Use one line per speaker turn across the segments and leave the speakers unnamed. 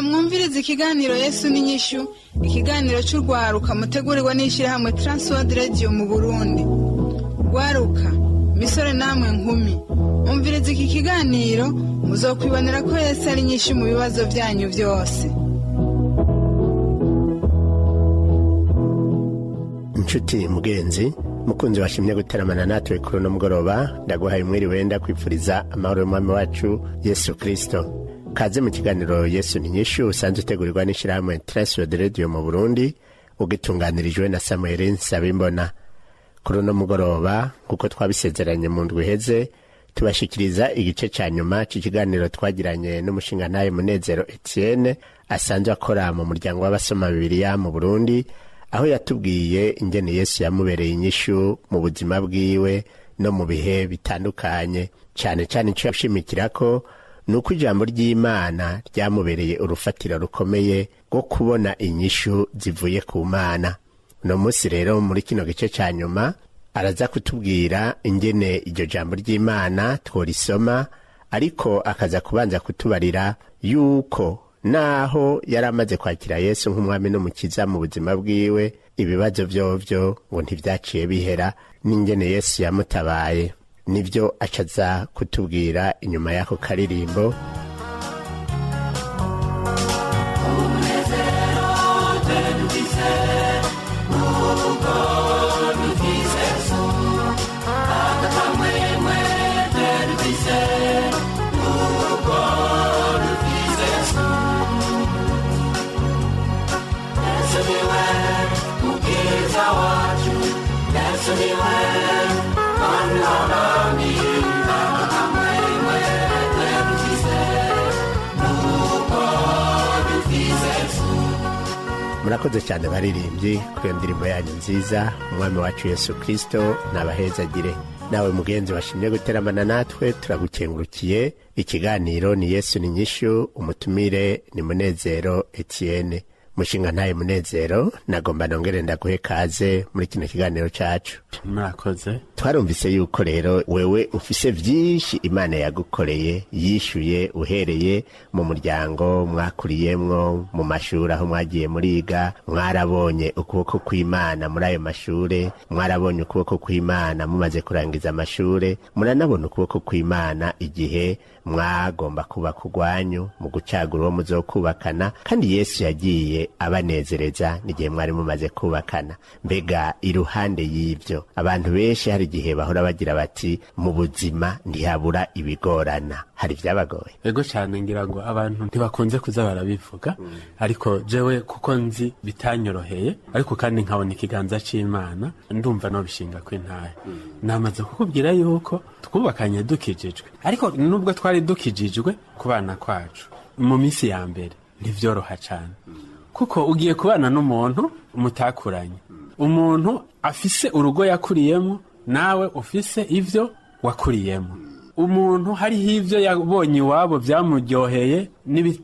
Mwumviriza ikiganiro Yesu n'inyishu, ikiganiro cy'urwaruka mutegurirwa n'ishyirahamwe Transworld Radio mu Burundi. Rwaruka, misore namwe nkumi, umviriza iki kiganiro muzokwibonera ko Yesu ari nyinshi mu bibazo byanyu byose.
Inshuti mugenzi, mukunzi washimye guteramana natwe kuri no mugoroba, ndaguhaye mwiriwe ndakwifuriza amahoro y'Umwami wacu Yesu Kristo. Kaze mu kiganiro Yesu n'inyishu usanzwe utegurirwa n'ishyirahamwe Transworld Radio mu Burundi, ugitunganirijwe na Samuel Nsabimbona. Kuri no mugoroba kuko twabisezeranye mu ndwi heze, tubashikiriza igice ca nyuma cy'ikiganiro twagiranye n'umushingantahe Munezero Etienne asanzwe akora mu muryango w'abasoma Bibiliya mu Burundi, aho yatubwiye ingene Yesu yamubereye inyishu mu buzima bwiwe no mu bihe bitandukanye. Cyane cyane icyo yashimikirako nuko ijambo ry'Imana ryamubereye urufatiro rukomeye rwo kubona inyishu zivuye ku Mana. No musi rero muri kino gice ca nyuma araza kutubwira ingene iryo jambo ry'Imana tworisoma, ariko akaza kubanza kutubarira yuko naho yaramaze kwakira Yesu nk'umwami n'umukiza mu buzima bwiwe, ibibazo vyovyo ngo ntivyaciye bihera, n'ingene Yesu yamutabaye. Nivyo acaza kutubwira inyuma yako karirimbo. Murakoze cyane baririmbyi kuri ndirimbo yanyu nziza. Umwami wacu Yesu Kristo nabahezagire. Nawe mugenzi washimye guteramana natwe turagukengurukiye. Ikiganiro ni Yesu n'inyishu, umutumire ni Munezero Etienne. Mushingantahe Munezero, nagomba nongere ndaguhe kaze muri kino kiganiro cacu.
Murakoze.
Twarumvise yuko rero wewe ufise vyinshi Imana yagukoreye, yishuye uhereye mu muryango mwakuriyemwo, mu mashuri aho mwagiye muriga, mwarabonye ukuboko kw'Imana muri ayo mashure, mwarabonye ukuboko kw'Imana mumaze kurangiza amashure, muranabona ukuboko kw'Imana igihe mwagomba kuba kugwanyu mu gucagura uwo muzokubakana, kandi Yesu yagiye abanezereza n'igihe mwari mumaze kubakana. Mbega iruhande y'ivyo abantu benshi hari igihe bahora bagira bati mu buzima ntihabura ibigorana. Hari vyabagoye?
Ego cyane, ngira ngo abantu ntibakunze kuza barabivuga, ariko jewe kuko nzi bitanyoroheye, ariko kandi nkabona ikiganza c'Imana, ndumva no bishinga kw'intahe. Namaze kukubwira yuko twubakanye dukijijwe, ariko nubwo twari dukijijwe ku bana kwacu mu minsi ya mbere ntivyoroha cyane, kuko ugiye kubana n'umuntu mutakuranye, umuntu afise urugo yakuriyemo, nawe ufise ivyo wakuriyemo. Umuntu hariho ivyo yabonye iwabo vyamuryoheye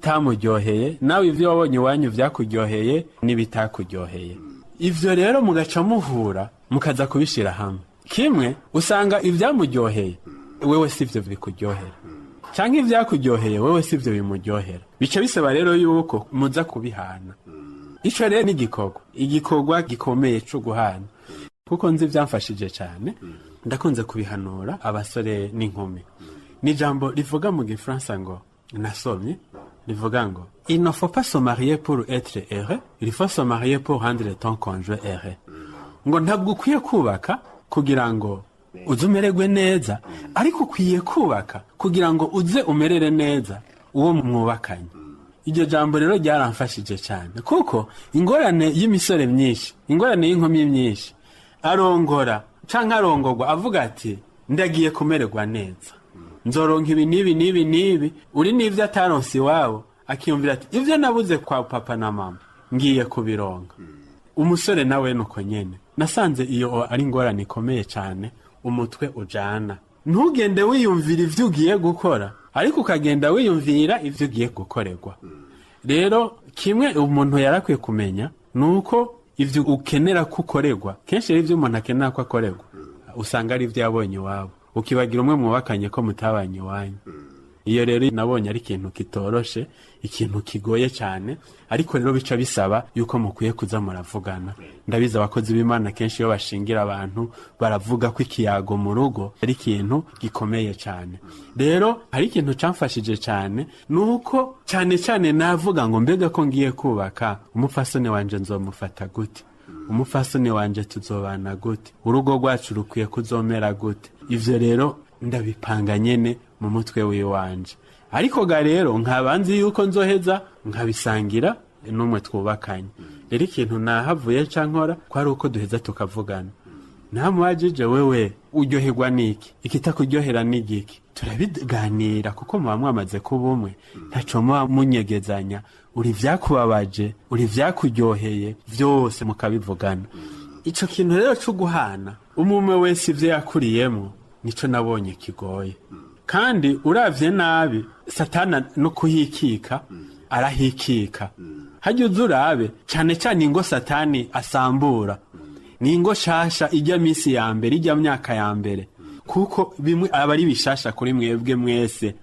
n'ibitamuryoheye, nawe ivyo wabonye iwanyu vyakuryoheye n'ibitakuryoheye. Ivyo rero mugaca muhura mukaza kubishira hamwe. Kimwe usanga ivyamuryoheye wewe sivyo bikuryohera, canke ivyakuryoheye wewe sivyo bimuryohera. Bica bisaba rero yuko muza kubihana. Ico rero ni igikorwa gikomeye cyo guhana, kuko nzi vyamfashije cyane. Ndakunze kubihanura abasore n'inkumi. Ni jambo rivuga mu Gifaransa ngo nasomye, rivuga ngo il ne faut pas se marier pour être heureux, il faut se marier pour rendre ton conjoint heureux. Ngo ntabwo ukwiye kubaka kugira ngo uze umererwe neza, ariko ukwiye kubaka kugira ngo uze umerere neza uwo mwubakanye. Iryo jambo rero ryaramfashije cyane, kuko ingorane y'imisore myinshi, ingorane y'inkumi myinshi, arongora canke arongorwa avuga ati ndagiye kumererwa neza, nzoronka ibi n'ibi n'ibi n'ibi, uri n'ivyo ataronse iwabo akiyumvira ati ivyo nabuze kwa papa na mama ngiye kubironka. Umusore nawe nuko nyene, nasanze iyo ari ingorane ikomeye cyane umutwe ujana. Ntugende wiyumvira ivyo ugiye gukora, ariko ukagenda wiyumvira ivyo ugiye gukorerwa. Rero kimwe umuntu yarakwiye kumenya nuko ivyo ukenera kukorerwa kenshi ari ivyo umuntu akenera ko akorerwa usanga ari ivyo yabonye iwabo, ukibagira umwe mwubakanye ko mutabanye iwanyu. Iyo rero nabonye ari ikintu kitoroshe, ikintu kigoye cyane, ariko rero bica bisaba yuko mukwiye kuza muravugana. Ndabiza abakozi b'Imana kenshi iyo bashingira abantu baravuga ko ikiyago mu rugo ari ikintu gikomeye cyane. Rero hari ikintu camfashije cyane, nuko cyane cyane navuga ngo mbega ko ngiye kubaka, umupfasoni wanje nzomufata gute, umupfasoni wanje tuzobana gute, urugo rwacu rukwiye kuzomera gute. Ivyo rero ndabipanga nyene mu mutwe wiwanje, ariko ga rero nkabanzi yuko nzoheza nkabisangira n'umwe twubakanye. Rero ikintu nahavuye cankora kwari uko duheza tukavugana. Namwajije wewe uryoherwa niki, ikitakuryohera n'igiki, turabiganira kuko muba mwamaze kuba umwe, ntaco muba munyegezanya, uri vyakubabaje, uri vyakuryoheye, vyose mukabivugana. Ico kintu rero cyo guhana umwe wese ivyo yakuriyemo nico nabonye kigoye. Kandi uravye nabi Satana no kuhikika arahikika. Hajya uzurabe cyane cyane ingo Satani asambura ni ingo shasha ijya misi ya mbere, ijya myaka ya mbere, kuko bimwe abari bishasha kuri mwebwe mwese.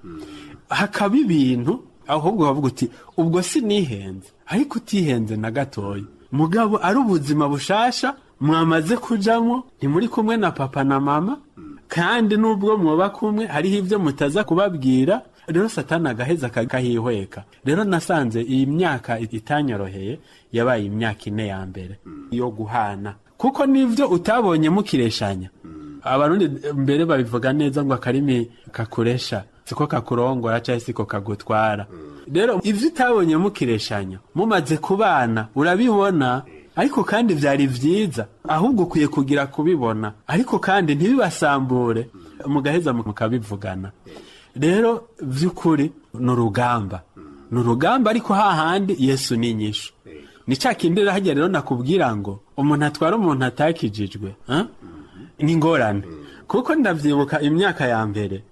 Hakaba ibintu ahubwo bavuga uti ubwo sinihenze, ariko utihenze na gatoya. Mugabo ari ubuzima bushasha mwamaze kujamo, ntimuri kumwe na papa na mama, kandi nubwo mwoba kumwe hariho ivyo mutaza kubabwira. Rero Satani agaheza kakahihweka. Rero nasanze iyi myaka itanyoroheye yabaye imyaka 4 ya mbere yo guhana, kuko nivyo utabonye mukireshanya. Abarundi mbere babivuga neza ngo akarimi kakuresha siko kakurongora cyangwa siko kagutwara. Rero ivyo utabonye mukireshanya mumaze kubana urabibona, ariko kandi vyari vyiza, ahubwo kuye kugira kubibona, ariko kandi ntibibasambure, mugaheza mukabivugana. Rero vy'ukuri n'urugamba ariko hahandi Yesu ni inyishu. Ni cakindi rero hajya rero nakubwira ngo umuntu atwara umuntu atakijijwe ni ngorane, kuko ndavyibuka imyaka ya mbere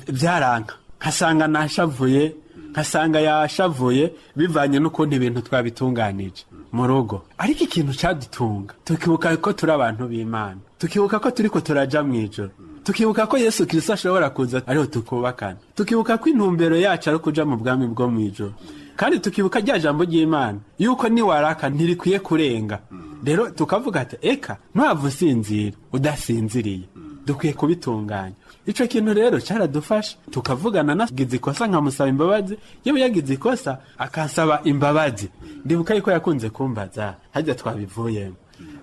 vyaranka, nkasanga nashavuye, nkasanga yashavuye bivanye n'ukuntu ibintu twabitunganije mu rugo. Ariko ikintu cadutunga, tukibuka ko turi abantu b'Imana, tukibuka ko turiko turaja mwijoro, tukibuka ko Yesu Kristo ashobora kuza ariho tukubakana, tukibuka ko intumbero yacu ari kuja mu bwami bwo mwijoro, kandi tukibuka rya jambo ry'Imana yuko ni waraka ntirikwiye kurenga. Rero tukavuga ati eka ntavu sinzira udasinziriye, dukwiye kubitunganya. Ico kintu rero caradufasha, tukavugana nagize ikosa nkamusaba imbabazi, yewe yagize ikosa akasaba imbabazi. Ndibuka yuko yakunze kumbaza hajya twabivuyemo,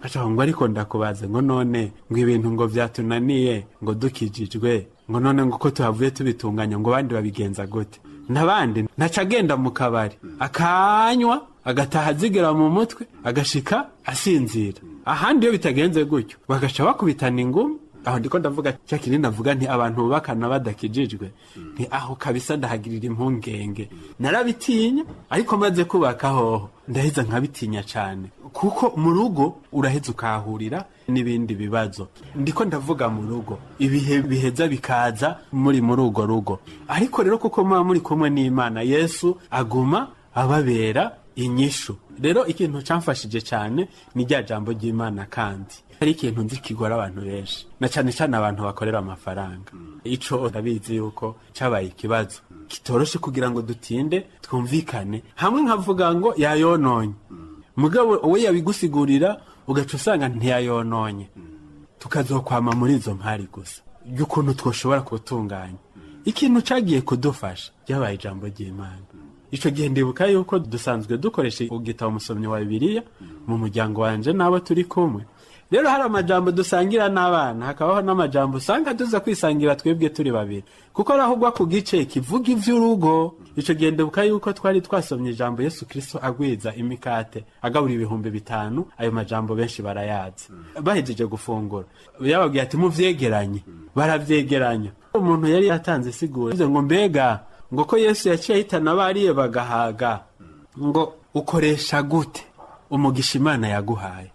acha ngo ariko ndakubaze ngo none ngo ibintu ngo vyatunaniye ngo dukijijwe, ngo none ngo ko tuhavuye tubitunganya ngo bandi babigenza gute. Nabandi ntacagenda mu kabari akanywa agataha zigera mu mutwe agashika asinzira. Ahandi yo bitagenze gutyo bagaca bakubitana ingumi. Aho ndiko ndavuga cyakiri navuga nti abantu bakana badakijijwe nti aho kabisa ndahagirira impungenge. Narabitinya, ariko maze kubaka hoho ndaheza nkabitinya cyane, kuko mu rugo uraheza ukahurira n'ibindi bibazo. Ndiko ndavuga mu rugo ibihe biheza bikaza muri ugo rugo, ariko rero kuko muba muri kumwe n'Imana, Yesu aguma ababera inyishu. Rero ikintu camfashije cyane ni rya jambo ry'Imana, kandi hari ikintu nzi kigora abantu benshi, na cyane cyane abantu bakorera amafaranga. Ico ndabizi yuko cabaye ikibazo kitoroshe kugira ngo dutinde twumvikane hamwe. Nkavuga ngo yayononye, mugabo we yabigusigurira ugaca usanga ntiyayononye, tukazokwama muri izo mpari gusa y'ukuntu twoshobora gutunganya. Ikintu cagiye kudufasha byabaye ijambo ry'Imana. Ico gihe ndibuka yuko dusanzwe dukoresha igitabo Umusomyi wa Bibiliya mu muryango wanje n'abo turi kumwe. rero hari amajambo dusangira n'abana, hakabaho n'amajambo usanga tuza kwisangira twebwe turi babiri, kuko arahugwa ku gice kivuga ivy'urugo. Ico gihe ndibuka yuko twari twasomye ijambo Yesu Kristo agwiza imikate agabura 5,000, ayo majambo benshi barayazi. Bahejeje gufungura yababwiye ati muvyegeranye, baravyegeranya. Umuntu yari yatanze siguro ngo mbega ngo ko Yesu yaciye ahitana bariye bagahaga, ngo ukoresha gute umugisha Imana yaguhaye?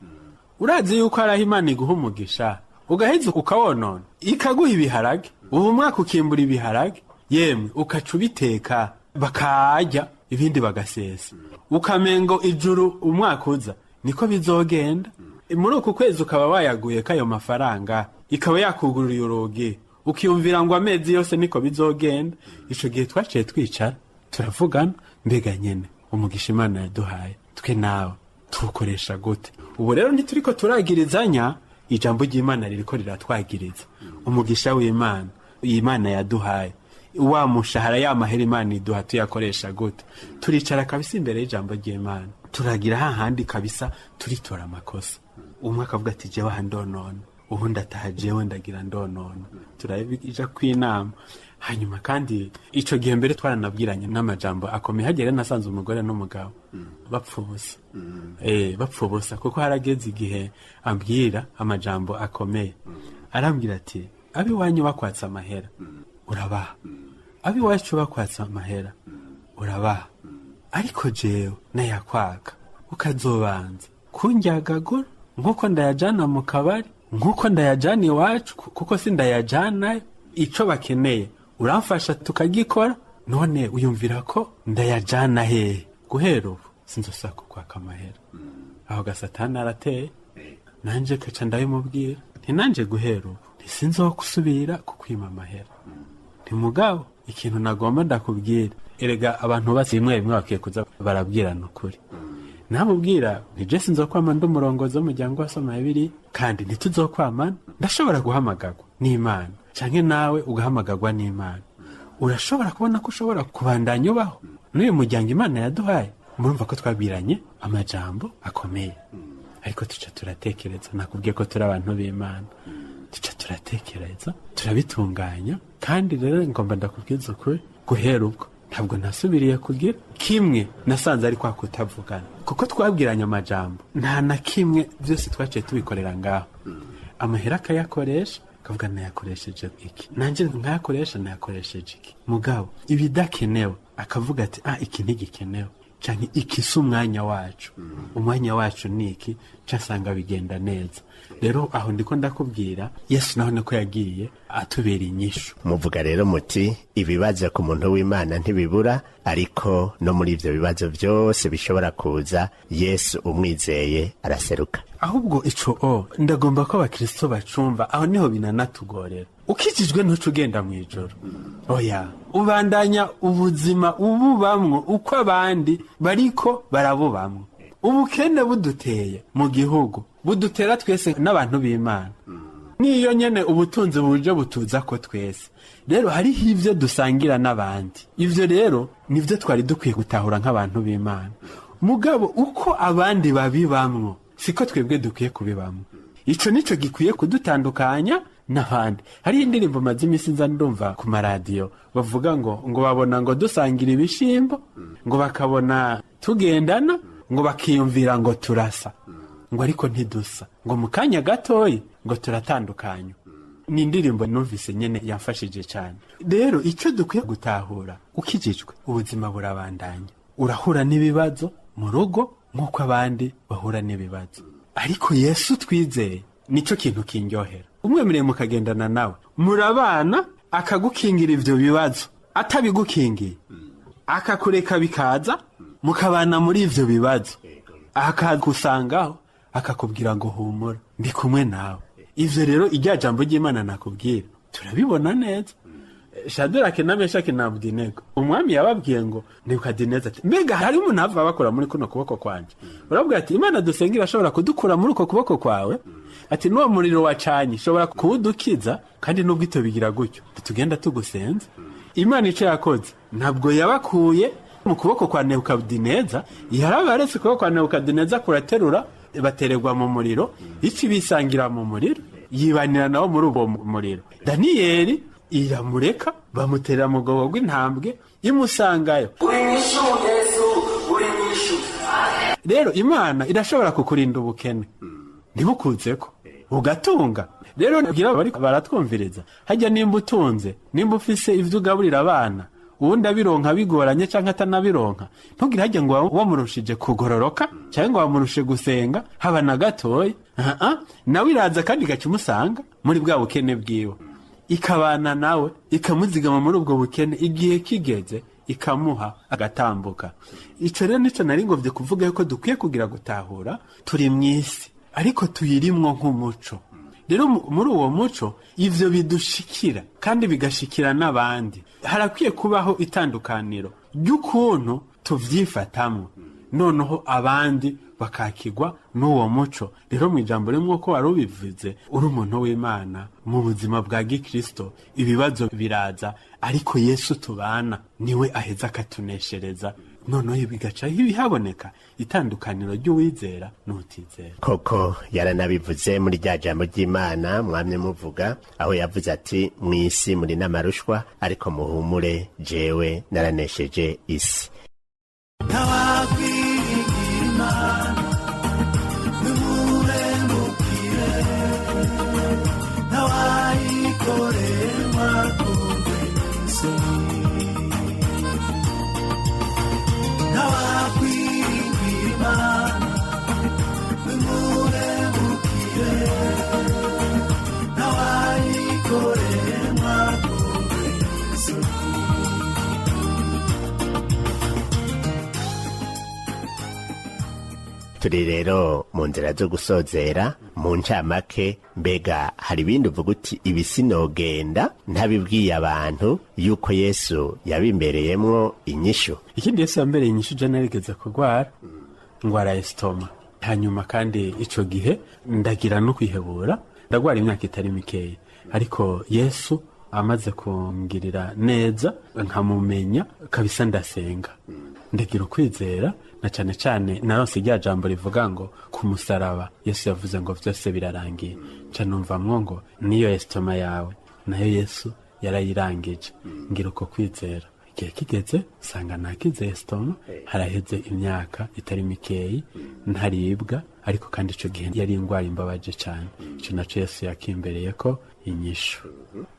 Urazi yuko araho Imana iguha umugisha ugaheza ukawonona ikaguha ibiharage, ubu mwaka ukimbura ibiharage, yemwe ukaca ubiteka bakarya ibindi bagasesa, ukamengo ijuru umwaka uza niko bizogenda. Muri uku kwezi ukaba wayaguye kayo mafaranga, ikaba yakugururiye urugi, ukiyumvira ngo amezi yose niko bizogenda. Ico gihe twaciye twicara turavugana, mbega nyene umugisha Imana yaduhaye twe nawe tukoresha gute? Ubu rero ntituriko turagirizanya, ijambo ry'Imana ririko riratwagiriza. Umugisha w'Imana, Imana yaduhaye, wa mushahara y'amahera Imana iduha tuyakoresha gute? Turicara kabisa imbere y'ijambo ry'Imana, turagira hahandi kabisa turitora amakosa. Umwe akavuga ati jewe handonona, ubundi ataha jewe ndagira ndonona, turabija kw'inama. Hanyuma kandi ico gihe mbere twaranabwiranye n'amajambo akomeye. Hagere nasanze umugore n'umugabo bapfubusa, bapfubusa, kuko harageze igihe ambwira amajambo akomeye. Arambwira ati abi wanyu bakwatsa amahera urabaha, abi wacu bakwatsa amahera urabaha, ariko jewe nayakwaka ukazobanza kunjyagagura nkuko ndayajana mu kabari, nkuko ndayajana iwacu, kuko si ndayajana. Ico bakeneye uramfasha tukagikora, none uyumvira ko ndayajana hehe? Guhera ubu sinzosaka kwaka amahera. Aho gasatani arateye, nanje kaca ndabimubwira nti nanje guhera ubu sinzokusubira kukwima amahera. Ntimugabo ikintu nagomba ndakubwira, erega abantu bose bimwe bakiye kuza barabwirana ukuri. Namubwira nije sinzokwama ndi umurongozi w'umuryango wa Soma Bibiliya, kandi ntituzokwamana. Ndashobora guhamagagwa n'Imana canke nawe ugahamagagwa n'Imana. Urashobora kubona ko ushobora kubandanya ubaho n'uyu muryango Imana yaduhaye. Murumva ko twabwiranye amajambo akomeye, ariko tuca turatekereza. Nakubwiye ko turi abantu b'Imana, tuca turatekereza turabitunganya. Kandi rero ngomba ndakubwiza ukuri, guhera ubwo ntabwo nasubiriye kugira kimwe nasanze ari kwa kutavugana, kuko twabwiranye amajambo nta na kimwe, byose twaciye tubikorera ngaho. Amahera akayakoresha, akavuga nayakoresheje iki, nanje nkayakoresha nayakoresheje iki. Mugabo ibidakenewe akavuga ati iki ntigikenewe, canke iki si umwanya wacu. Umwanya wacu ni iki, casanga bigenda neza. Rero aho ndiko ndakubwira Yesu naho niko yagiye atubera inyishu.
Muvuga rero muti ibibazo ku muntu w'Imana ntibibura, ariko no muri ivyo bibazo byose bishobora kuza Yesu umwizeye araseruka.
Ahubwo ico ndagomba ko abakristo bacumva, aho niho binanatugorera. Ukijijwe ntuco ugenda mwijoro, oya, ubandanya ubuzima ububamwo uko abandi bariko barabubamwo. Ubukene buduteye mu gihugu budutera twese n'abantu b'Imana, niyo nyene ubutunzi buje butuza ko twese. Rero hariho ivyo dusangira n'abandi, ivyo rero nivyo twari dukwiye gutahura nk'abantu b'Imana. Mugabo uko abandi babibamwo siko twebwe dukwiye kubibamwo. Ico nico gikwiye kudutandukanya n'abandi. Hari indirimbo maze imisi nza ndumva ku maradiyo bavuga ngo babona ngo dusangira ibishimbo, ngo bakabona tugendana, ngo bakiyumvira ngo turasa, ngo ariko ntidusa, ngo mu kanya gatoyi ngo turatandukanye. Ni indirimbo numvise nyene yamfashije cyane. Rero icyo dukwiye gutahura, ukijijwe ubuzima burabandanya, urahura n'ibibazo mu rugo nk'uko abandi bahura n'ibibazo, ariko Yesu twizeye nico kintu kindyohera. Umwemereye mukagendana nawe, murabana, akagukingira ivyo bibazo, atabigukingiye akakureka bikaza, mukabana muri ivyo bibazo, akagusangaho akakubwira ngo humura, ndi kumwe nawe. Ivyo rero irya jambo ry'Imana nakubwira turabibona neza. Shadraka na Meshaki na Abedenego, umwami yababwiye ngo Nebukadineza ati mbega hari umuntu ava bakora muri kuno kuboko kwanje. Urabwira ati Imana dusengira ashobora kudukura muri uko kuboko kwawe, ati n'uwo muriro wacanye shobora kuwudukiza, kandi nubwo ito bigira gutyo tugenda tugusenza. Imana ico yakoze ntabwo yabakuye mu kuboko kwa Nebukadineza, yarabaretse kuboko kwa Nebukadineza kuraterura batererwa mu muriro, ifi bisangira mu muriro, yibanira nabo muri uwo muriro. Daniyeli iramureka, bamuterera mu rwobo rw'intambwe, imusangayo. Rero Imana irashobora kukurinda ubukene ntibukuzeko ugatunga. Rero baratwumviriza, hajya nimba utunze, nimba ufise ivyo ugaburira abana, uwundi abironka bigoranye canke atanabironka, ntugire hajya ngo wamurushije kugororoka canke ngo wamurushe gusenga haba na gatoya. Nawe iraza kandi igacimusanga muri bwa bukene bwiwe, ikabana nawe, ikamuzigama muri ubwo bukene, igihe kigeze ikamuha agatambuka. Ico rero nico nari ngovye kuvuga yuko dukwiye kugira gutahura, turi mw'isi ariko tuyirimwo nk'umuco. Rero muri uwo muco ivyo bidushikira kandi bigashikira n'abandi. Harakwiye kubaho itandukaniro ry'ukuntu tuvyifatamwo, noneho abandi bakakigwa n'uwo muco. Rero mu ijambo rimwe ko wari ubivuze, uri umuntu w'Imana mu buzima bwa gikristo, ibibazo biraza, ariko Yesu tubana niwe aheza akatuneshereza, noneho bigaca bihaboneka itandukaniro ry'uwizera n'utizera.
Koko yaranabivuze muri rya jambo ry'Imana mwamye muvuga, aho yavuze ati mw'isi muri n'amarushwa, ariko muhumure jewe naranesheje isi. Turi rero mu nzira zo gusozera. Mu ncamake, mbega hari ibindi uvuga uti ibi sinogenda ntabibwiye abantu yuko Yesu yabimbereyemwo inyishu?
Ikindi Yesu yambereye inyishu, je narigeze kugwara ngwara estoma, hanyuma kandi ico gihe ndagira no kwihebura, ndagwara imyaka itari mikeya, ariko Yesu amaze kungirira neza nkamumenya kabisa, ndasenga ndagira ukwizera, na cane cane naronse rya jambo rivuga ngo ku musaraba Yesu yavuze ngo vyose birarangiye. Nca numvamwo ngo niyo estoma yawe nayo Yesu yarayirangije, ngira uko kwizera. Igihe kigeze sanga nakize estoma, haraheze imyaka itari mikeyi ntaribwa, ariko kandi ico gihe yari ingwara imbabaje cane. Ico naco Yesu yakimbereye ko inyishu.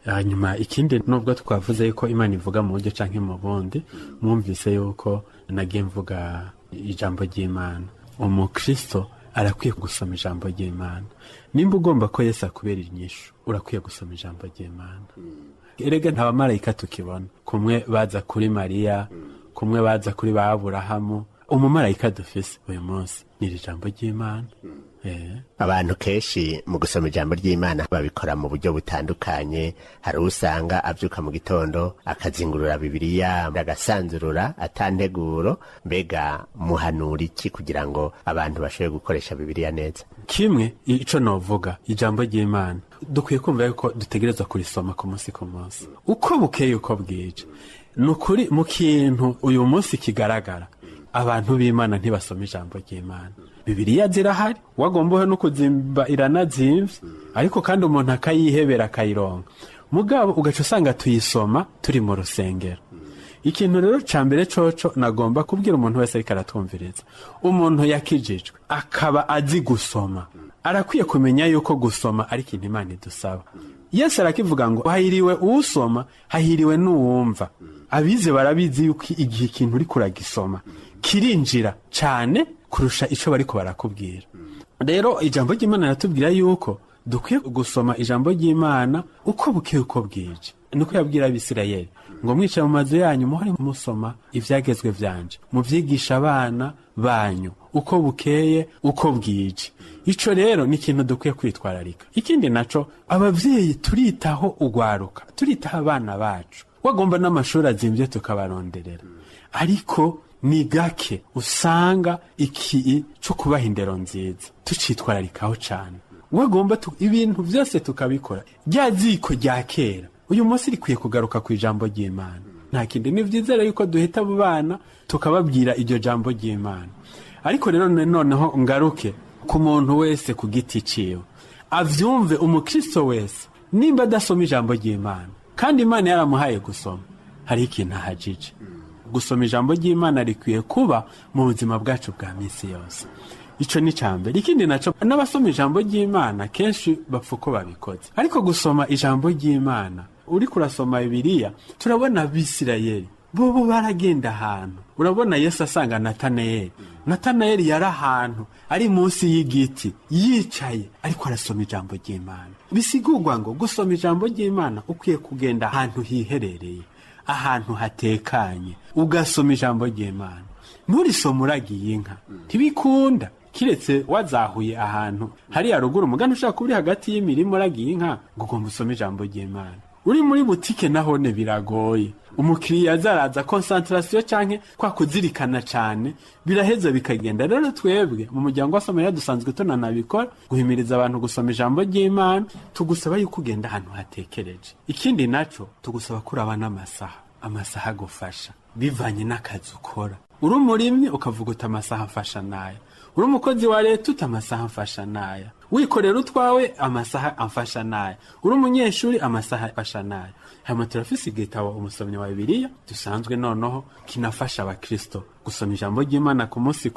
Hanyuma ikindi, nubwo twavuze yuko Imana ivuga mu buryo canke mu bundi, mwumvise yuko nagiye mvuga ijambo ry'Imana. Umukristo arakwiye gusoma ijambo ry'Imana. Nimba ugomba ko Yesu akubera inyishu, urakwiye gusoma ijambo ry'Imana. Erega nta bamarayika tukibona, kumwe baza kuri Mariya, kumwe baza kuri ba Aburahamu. Umumarayika dufise uyu munsi ni ijambo ry'Imana.
Abantu kenshi mu gusoma ijambo ry'Imana babikora mu buryo butandukanye. Hari usanga avyuka mu gitondo akazingurura Bibiliya, agasanzurura atanteguro. Mbega muhanura iki kugira ngo abantu bashobore gukoresha Bibiliya neza?
Kimwe ico novuga, ijambo ry'Imana dukwiye kumva yuko dutegerezwa kurisoma ku munsi ku munsi, uko bukeye uko bwije. Nukuri mu kintu uyu munsi kigaragara, abantu b'Imana ntibasoma ijambo ry'Imana. Bibiliya zirahari, wagombohe no kuzimba iranazimvye, ariko kandi umuntu akayihebera akayironka. Mugabo ugaca usanga tuyisoma turi mu rusengero. Ikintu rero ca mbere coco nagomba kubwira umuntu wese ariko aratwumviriza, umuntu yakijijwe akaba azi gusoma, arakwiye kumenya yuko gusoma ari ikintu Imana idusaba. Yesu arakivuga ngo hahiriwe uwusoma, hahiriwe n'uwumva. Abize barabizi yuko igihe ikintu uri kuragisoma kirinjira cane kurusha ico bariko barakubwira. Rero ijambo ry'Imana ratubwira yuko dukwiye gusoma ijambo ry'Imana uko bukeye uko bwije. Nuko yabwira Abisirayeli ngo mwicaye mu mazu yanyu muhore musoma ivyagezwe vyanje, muvyigisha abana banyu uko bukeye uko bwije. Ico rero ni ikintu dukwiye kwitwararika. Ikindi naco, abavyeyi turitaho ugwaruka, turitaho abana bacu. Wagomba n'amashuri azimvye tukabaronderera, ariko ni gake usanga iki cyo kubaha indero nziza tucitwararikaho cane. Wagomba ibintu vyose tukabikora rya ziko rya kera, uyu munsi rikwiye kugaruka ku ijambo ry'Imana. Nta kindi, ni vyizera yuko duhita abo bana tukababwira iryo jambo ry'Imana. Ariko rero noneho ngaruke ku muntu wese ku giti ciwe avyumve. Umukristo wese nimba adasoma ijambo ry'Imana kandi Imana yaramuhaye gusoma, hari ikintu ahajije. Gusoma ijambo ry'Imana rikwiye kuba mu buzima bwacu bwa misi yose. Ico ni cambere. Ikindi naco, n'abasoma ijambo ry'Imana kenshi bapfa uko babikoze, ariko gusoma ijambo ry'Imana uri kurasoma Bibiliya, turabona Abisirayeli bobo baragenda ahantu. Urabona Yesu asanga Natanayeli yari ahantu ari munsi y'igiti yicaye ariko arasoma ijambo ry'Imana. Bisigurwa ngo gusoma ijambo ry'Imana ukwiye kugenda ahantu hiherereye, ahantu hatekanye, ugasoma ijambo ry'Imana. Nturisoma uragiye inka, ntibikunda. Kiretse wazahuye ahantu hari haruguru umugani ushaka kubiri hagati y'imirimo uragiye inka ngo ugomba usome ijambo ry'Imana. Uri muri butike nahone biragoye, umukiriya azaraza concentration canke kwa kuzirikana cane biraheza bikagenda. Rero twebwe mu muryango wa Samariya dusanzwe tunanabikora guhimiriza abantu gusoma ijambo ry'Imana. Tugusaba yuko ugenda ahantu hatekereje. Ikindi naco tugusaba kuraba amasaha gufasha bivanye n'akazi ukora. Uri umurimyi ukavuga uta amasaha mfasha nayo, uri umukozi wa leta uta amasaha mfasha nayo, wikorera utwawe amasaha amfasha nayo, uri umunyeshuri amasaha mfasha nayo. Hama turafise igitabo umusomyi wa Bibiliya dusanzwe noneho kinafasha abakristo gusoma ijambo ry'Imana ku munsi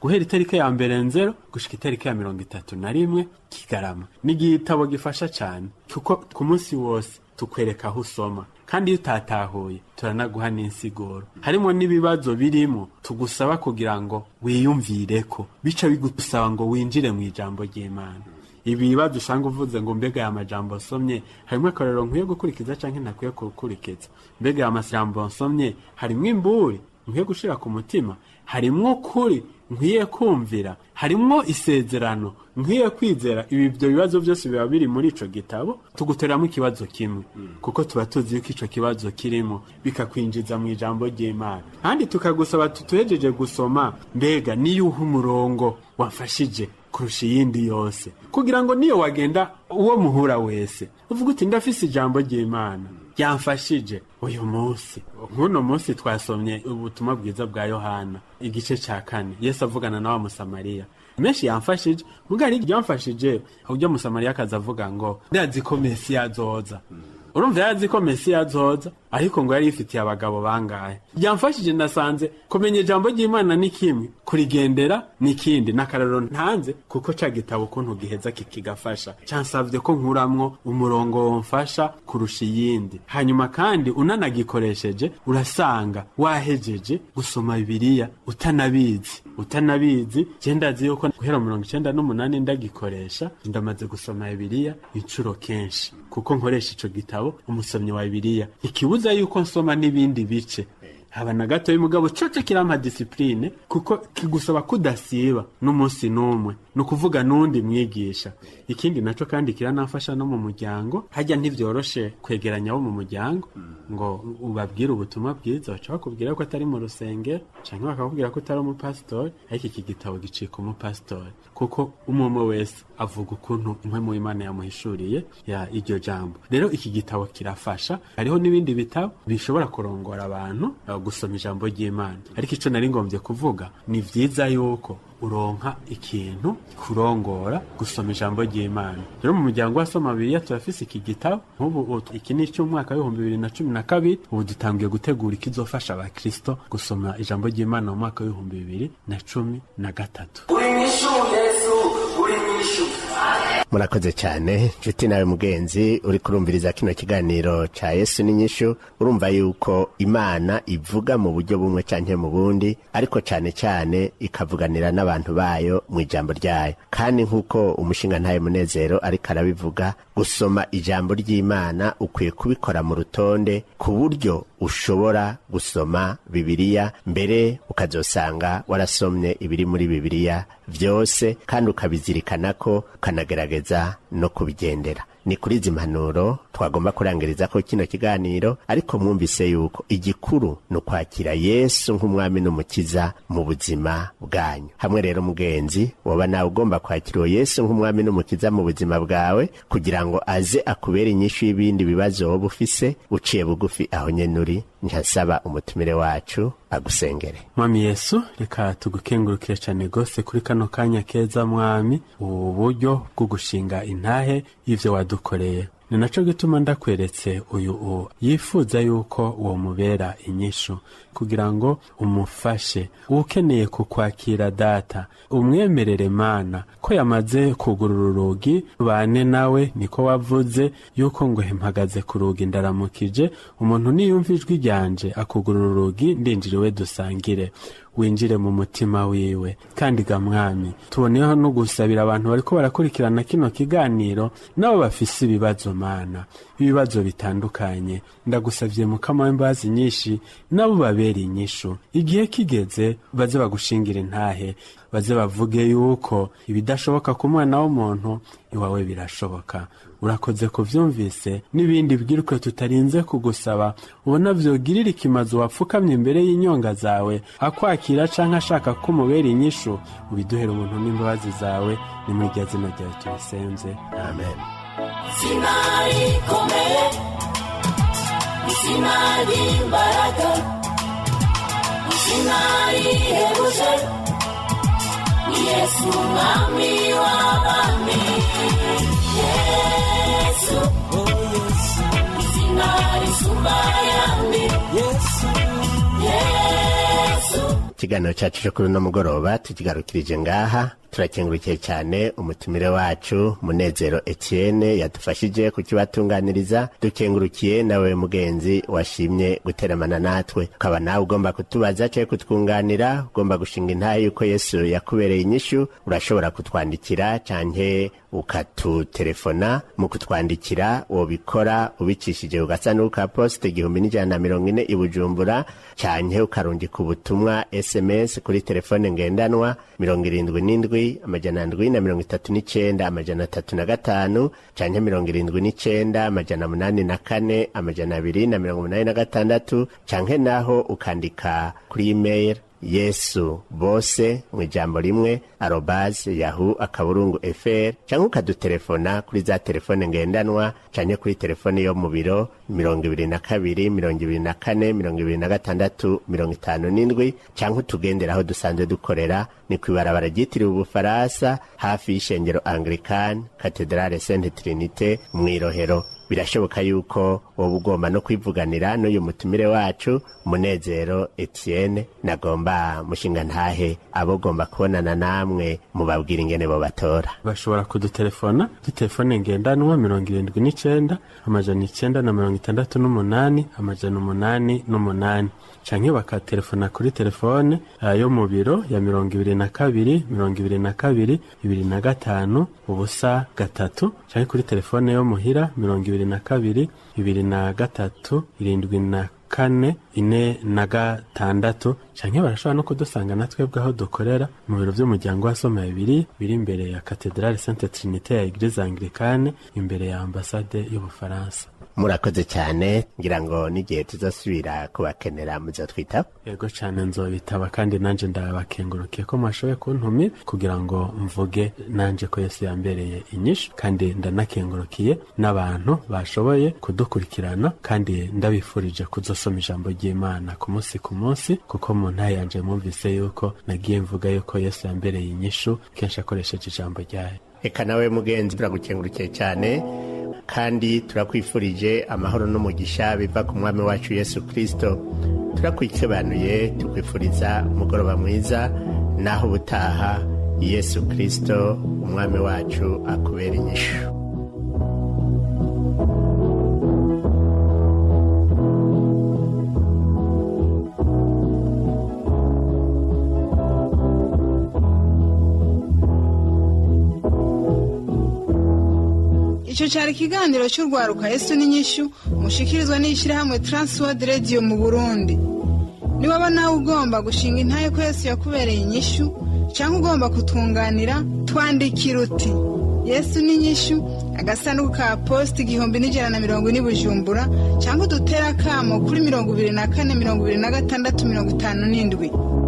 guhera itariki ya 1 gushika itariki ya 31 Kigarama. Ni igitabo gifasha cyane kuko ku munsi wose tukwereka aho usoma, kandi utatahuye turanaguha n'insiguro. Harimo n'ibibazo birimo tugusaba kugira ngo wiyumvireko, bica bigusaba ngo winjire mu ijambo ry'Imana. Ibi bibazo usanga uvuze ngo mbega ya majambo nsomye harimo akarero nkwiye gukurikiza canke ntakwiye gukurikiza, mbega ya majambo nsomye harimo imburi nkwiye gushira ku mutima, harimo kuri nkwiye kumvira, harimo isezerano nkwiye kwizera. Ibyo bibazo byose biba biri muri ico gitabo. Tuguteramo ikibazo kimwe kuko tuba tuzi yuko ico kibazo kirimo bikakwinjiza mu ijambo ry'Imana, kandi tukagusaba tutuhejeje gusoma mbega niyo umurongo wafashije kurusha iyindi yose, kugira ngo niyo wagenda uwo muhura wese uvuga uti ndafise ijambo ry'Imana yamfashije uyu munsi. Nkuno munsi twasomye ubutumwa bwiza bwa Yohana igice ca 4, Yesu avugana na wa Musamariya. Menshi yamfashije, mugari yamfashije ujya Musamariya akazavuga ngo ndazi ko Mesiya azoza. Urumva yazi ko Mesiya azoza, ariko ngo yari ifitiye abagabo bangahe. Yamfashije ndasanze kumenya ijambo ry'Imana ni kimwe, kurigendera ni kindi. Nakararo ntanze kuko ca gitabo kuntu giheza kikigafasha, cansavye ko nkuramwo umurongo womfasha kurusha iyindi. Hanyuma kandi unanagikoresheje urasanga wahejeje gusoma Bibiliya utanabizi. Ndazi yuko guhera 98 ndagikoresha, ndamaze gusoma Bibiliya incuro kenshi kuko nkoresha ico gitabo umusomyi wa Bibiliya. Ikibuza yuko nsoma n'ibindi bice haba na gato y'umugabo coce kirampa discipline kuko kigusaba kudasiba n'umunsi n'umwe, no kuvuga nundi mwigisha. Ikindi naco kandi kiranafasha no mu muryango. Hajya ntivyoroshe kwegeranya abo mu muryango ngo ubabwire ubutumwa bwiza, baca bakubwira ko atari mu rusengero canke bakakubwira ko utari umupasitori, ariko iki gitabo gicika umupasitori kuko umwe wese avuga ukuntu impwemu y'Imana yamuhishuriye ya iryo jambo. Rero iki gitabo kirafasha. Hariho n'ibindi bitabo bishobora kurongora abantu gusoma ijambo ry'Imana, ariko ico nari ngombye kuvuga ni vyiza yuko uronka ikintu kurongora gusoma ijambo ry'Imana. Rero mu muryango wa Soma Bibiliya turafise iki gitabo. Nk'ubu iki ni cy'umwaka wa 2012, ubu dutangiye gutegura ikizofasha abakristo gusoma ijambo ry'Imana mu mwaka wa 2013.
Murakoze cyane nshuti nawe mugenzi uri kurumviriza kino kiganiro ca Yesu n'inyishu. Urumva yuko Imana ivuga mu buryo bumwe canke mu bundi, ariko cyane ikavuganira n'abantu bayo mu ijambo ryayo. Kandi nkuko umushinga ntaye Munezero ariko arabivuga, gusoma ijambo ry'Imana ukwiye kubikora mu rutonde ku buryo ushobora gusoma Bibiliya, mbere ukazosanga warasomye ibiri muri Bibiliya vyose kandi ukabizirikana ko kanagerageza no kubigendera. ni kuri izi mpanuro twagomba kurangiriza ko kino kiganiro, ariko mwumvise yuko igikuru ni ukwakira Yesu nk'umwami n'umukiza mu buzima bwanyu. Hamwe rero mugenzi, woba nawe ugomba kwakira Yesu nk'umwami n'umukiza mu buzima bwawe kugira ngo aze akubere inyishu y'ibindi bibazo woba ufise, uciye bugufi aho nyene uri. Nkasaba umutumire wacu agusengere.
Mwami Yesu, reka tugukengurukire cyane gose kuri kano kanya keza mwami, ubu buryo bwo gushinga intahe y'ivyo wadukoreye. Ni naco gituma ndakweretse uyu yifuza yuko uwo mubera inyishu kugira ngo umufashe. Ukeneye kukwakira data, umwemerere Mana ko yamaze kugurura urugi bane nawe, niko wavuze yuko ngo mpagaze ku rugi ndaramukije, umuntu niyumva ijwi ryanje akugurura urugi ndinjiriwe dusangire. Winjire mu mutima wiwe. Kandi ga mwami, tuboneyeho no gusabira abantu bariko barakurikirana kino kiganiro nabo bafise ibibazo Mana, ibibazo bitandukanye. Ndagusavye Mukama w'imbabazi nyinshi, nabo babera inyishu. Igihe kigeze baze bagushingira intahe, baze bavuge yuko ibidashoboka ku mwana w'umuntu iwawe birashoboka. Urakoze kuvyumvise, n'ibindi bwiruke tutarinze kugusaba ubona vyogirira ikimazo wapfukamye imbere y'inyonga zawe akwakira canke ashaka ko umubera inyishu. Ubiduhere umuntu n'imbabazi zawe, ni muri rya zina ryawe tubisenze, amen.
Sinarikomeye, sinarimbaraga, sinarihebuje, Yesu mwami w'abami. Yesu, oh Yesu, sinarisumba yandi. Yesu, Yesu.
Ikiganiro cyacu cyo kuri uno mugoroba tukigarukirije ngaha. Turakengurukiye cyane umutumire wacu Munezero Etienne yadufashije kukibatunganiriza. Dukengurukiye nawe mugenzi washimye guteramana natwe. Ukaba nawe ugomba kutubaza cyangwa kutwunganira, ugomba gushinga intahe yuko Yesu yakubereye inyishu, urashobora kutwandikira canke ukatutelefona. Mu kutwandikira wobikora ubicishije ugasanduku ka poste 1140 i Bujumbura, canke ukarungika ubutumwa SMS kuri telefone ngendanwa 77 amajana 739 amajana 35 canke 79 amajana 84 amajana 286 canke naho ukandika kuri email Yesu bose mwijambo rimwe @yahoo.fr canke ukadutelefona kuri za telefone ngendanwa canke kuri telefone yo mu biro 22 24 26 57 canke utugenderaho dusanzwe dukorera ni kwibarabara ryitiriwe Ubufaransa hafi y'ishengero Anglican Cathedrale Sainte Trinité Mwirohero. Birashoboka yuko wowe ugomba no kwivuganira n'uyu mutumire wacu Munezero Etienne, nagomba mushinga ntahe abogomba kubonana namwe mubabwira ingene bo batora.
Bashobora kudutelefona telefone ngendanwa 79 amajana 968 amajana 88 canke bakatelefona kuri telefone yo mu biro ya 22 22 25 ubusa gatatu, canke kuri telefone yo muhira 22 23 74 4 canke barashobora no kudusanga natwebwe aho dukorera mu biro by'umuryango wa Soma 2 biri imbere ya Cathedrale Sainte Trinité ya Église Anglicane imbere ya ambassade y'Ubufaransa.
Murakoze cyane, ngira ngo n'igihe tuzosubira kubakenera muzotwita.
Yego cyane nzobitaba, kandi nanje ndabakengurukiye ko mwashoboye kuntumira kugira ngo mvuge nanje ko Yesu yambereye inyishu, kandi ndanakengurukiye n'abantu bashoboye kudukurikirana, kandi ndabifurije kuzosoma ijambo ry'Imana ku munsi kuko mu ntahe yanje mwumvise yuko nagiye mvuga yuko Yesu yambereye inyishu kenshi akoresheje ijambo ryayo.
Eka nawe mugenzi turagukengurukiye cyane, kandi turakwifurije amahoro n'umugisha biva ku mwami wacu Yesu Kristo. Turakwikebanuye tukwifuriza umugoroba mwiza, naho ubutaha Yesu Kristo umwami wacu akubera inyishu.
Ico cari ikiganiro cy'urwaruka Yesu n'inyishu mushikirizwa n'ishirahamwe Transworld Radio mu Burundi. Niwaba nawe ugomba gushinga intahe ko Yesu yakubereye inyishu canke ugomba kutunganira, twandikira uti Yesu ni inyishu, agasanduku ka posti 1140 Bujumbura, cyangwa udutera akamo kuri 24 26 57.